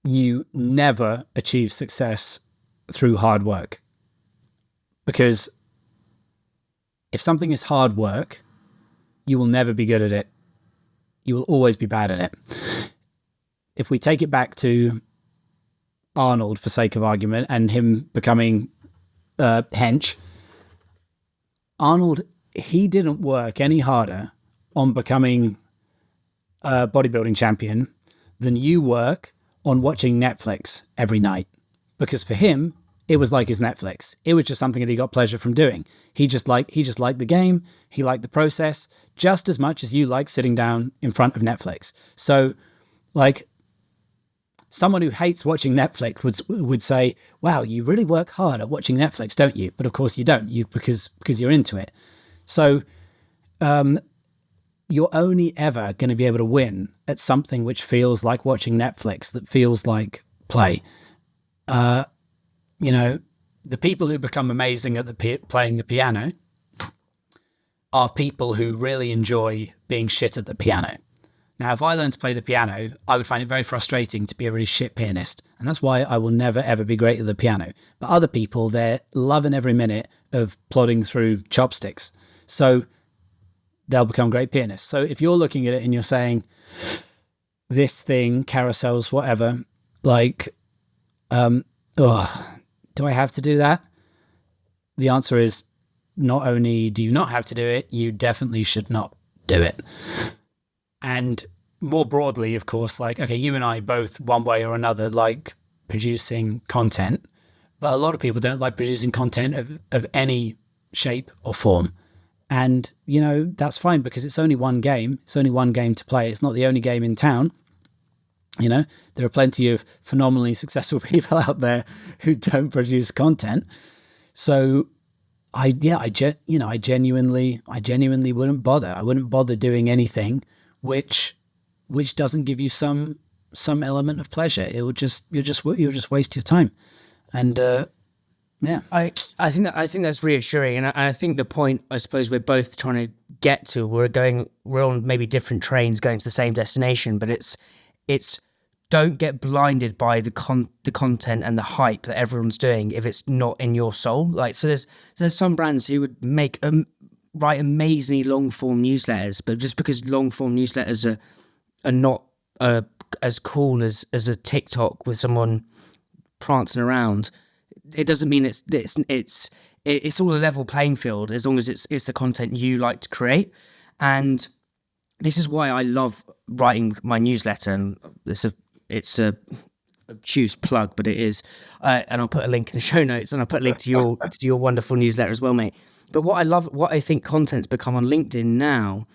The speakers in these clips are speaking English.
you never achieve success through hard work. Because if something is hard work, you will never be good at it. You will always be bad at it. If we take it back to Arnold, for sake of argument, and him becoming hench, Arnold, he didn't work any harder on becoming a bodybuilding champion than you work on watching Netflix every night. Because for him, it was like his Netflix. It was just something that he got pleasure from doing. He just liked the game. He liked the process just as much as you like sitting down in front of Netflix. So, like, someone who hates watching Netflix would say, wow, you really work hard at watching Netflix, don't you? But of course you don't, because you're into it. So you're only ever going to be able to win at something which feels like watching Netflix, that feels like play. The people who become amazing at playing the piano are people who really enjoy being shit at the piano. Now, if I learned to play the piano, I would find it very frustrating to be a really shit pianist. And that's why I will never, ever be great at the piano. But other people, they're loving every minute of plodding through chopsticks. So they'll become great pianists. So if you're looking at it and you're saying, this thing, carousels, whatever, like, do I have to do that? The answer is, not only do you not have to do it, you definitely should not do it. And more broadly, of course, like, okay, you and I both, one way or another, like producing content, but a lot of people don't like producing content of any shape or form. And, that's fine, because it's only one game. It's only one game to play. It's not the only game in town. There are plenty of phenomenally successful people out there who don't produce content. So I genuinely wouldn't bother. I wouldn't bother doing anything which doesn't give you some element of pleasure. It would you'll just waste your time. And yeah, I think that's reassuring, and I think the point, I suppose, we're both trying to get to, we're on maybe different trains going to the same destination, but it's don't get blinded by the content and the hype that everyone's doing if it's not in your soul. Like, so there's some brands who would write amazingly long form newsletters, but just because long form newsletters are not as cool as a TikTok with someone prancing around, it doesn't mean it's all a level playing field as long as it's the content you like to create. And this is why I love writing my newsletter, and it's a obtuse plug, but it is, and I'll put a link in the show notes, and I'll put a link to your wonderful newsletter as well, mate. But what I think content's become on LinkedIn now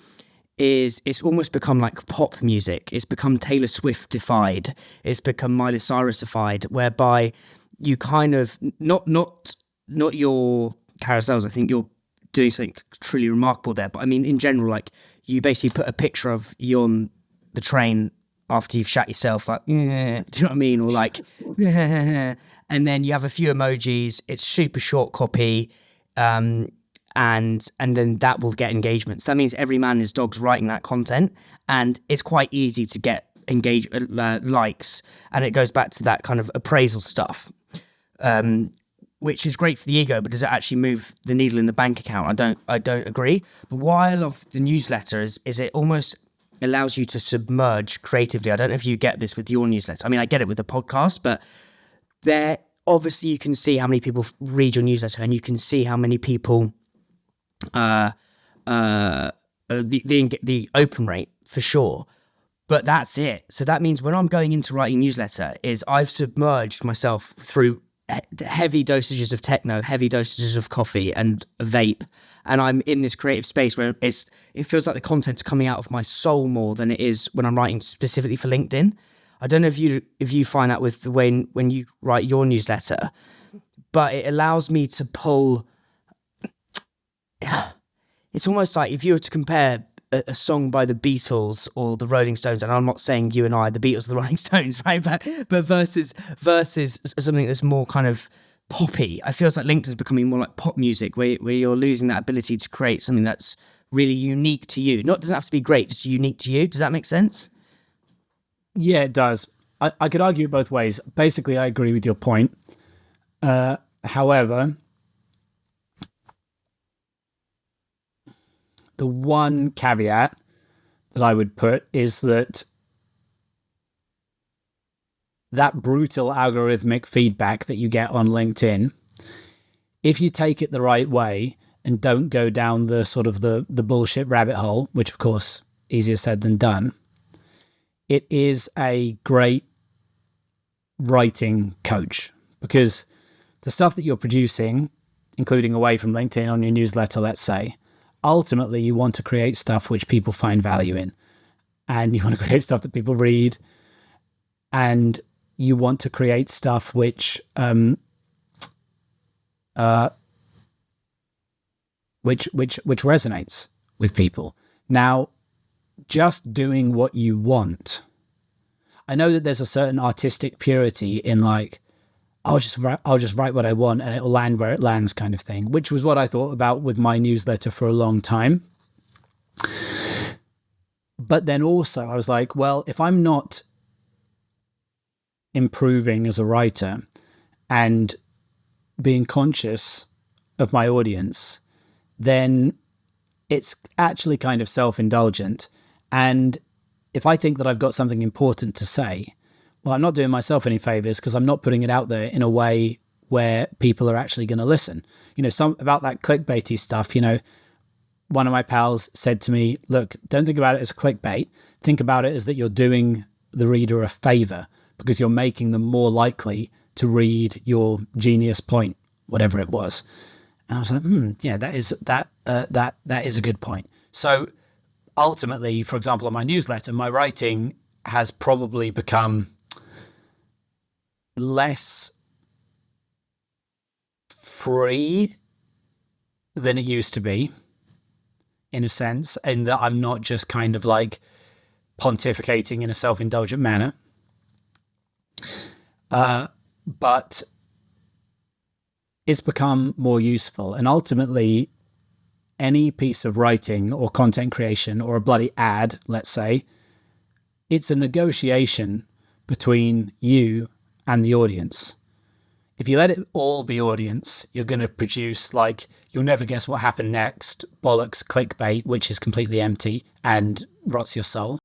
is it's almost become like pop music. It's become Taylor Swift-ified. It's become Miley Cyrus-ified, whereby you kind of, not your carousels, I think you're doing something truly remarkable there, but I mean, in general, like, you basically put a picture of you on the train after you've shat yourself, like, yeah, do you know what I mean? Or like, yeah, and then you have a few emojis. It's super short copy, and then that will get engagement. So that means every man and his dog's writing that content, and it's quite easy to get likes, and it goes back to that kind of appraisal stuff, which is great for the ego, but does it actually move the needle in the bank account? I don't agree. But why I love the newsletter is it almost allows you to submerge creatively. I don't know if you get this with your newsletter. I mean, I get it with the podcast, but there, obviously you can see how many people read your newsletter, and you can see how many people, the open rate for sure. But that's it. So that means when I'm going into writing newsletter is I've submerged myself through heavy dosages of techno, heavy dosages of coffee and vape, and I'm in this creative space where it feels like the content's coming out of my soul more than it is when I'm writing specifically for LinkedIn. I don't know if you find that with the way when you write your newsletter, but it allows me to pull. It's almost like if you were to compare a song by the Beatles or the Rolling Stones, and I'm not saying you and I, the Beatles or the Rolling Stones, right? But versus something that's more kind of poppy. I feel like LinkedIn's becoming more like pop music, where you're losing that ability to create something that's really unique to you. Doesn't have to be great, just unique to you. Does that make sense? Yeah, it does. I could argue it both ways. Basically, I agree with your point. However, the one caveat that I would put is that brutal algorithmic feedback that you get on LinkedIn, if you take it the right way and don't go down the sort of the bullshit rabbit hole, which of course easier said than done, it is a great writing coach, because the stuff that you're producing, including away from LinkedIn on your newsletter, let's say, ultimately you want to create stuff which people find value in, and you want to create stuff that people read, and you want to create stuff which resonates with people. Now, just doing what you want. I know that there's a certain artistic purity in like, I'll just write what I want and it'll land where it lands kind of thing, which was what I thought about with my newsletter for a long time. But then also I was like, well, if I'm not improving as a writer and being conscious of my audience, then it's actually kind of self-indulgent. And if I think that I've got something important to say, well, I'm not doing myself any favors because I'm not putting it out there in a way where people are actually going to listen. You know, some about that clickbaity stuff, you know, one of my pals said to me, look, don't think about it as clickbait. Think about it as that you're doing the reader a favor because you're making them more likely to read your genius point, whatever it was. And I was like, yeah, that is a good point. So ultimately, for example, on my newsletter, my writing has probably become less free than it used to be, in a sense, in that I'm not just kind of like pontificating in a self-indulgent manner. But it's become more useful. And ultimately, any piece of writing or content creation or a bloody ad, let's say, it's a negotiation between you and the audience. If you let it all be audience, you're going to produce, like, you'll never guess what happened next, bollocks clickbait, which is completely empty and rots your soul.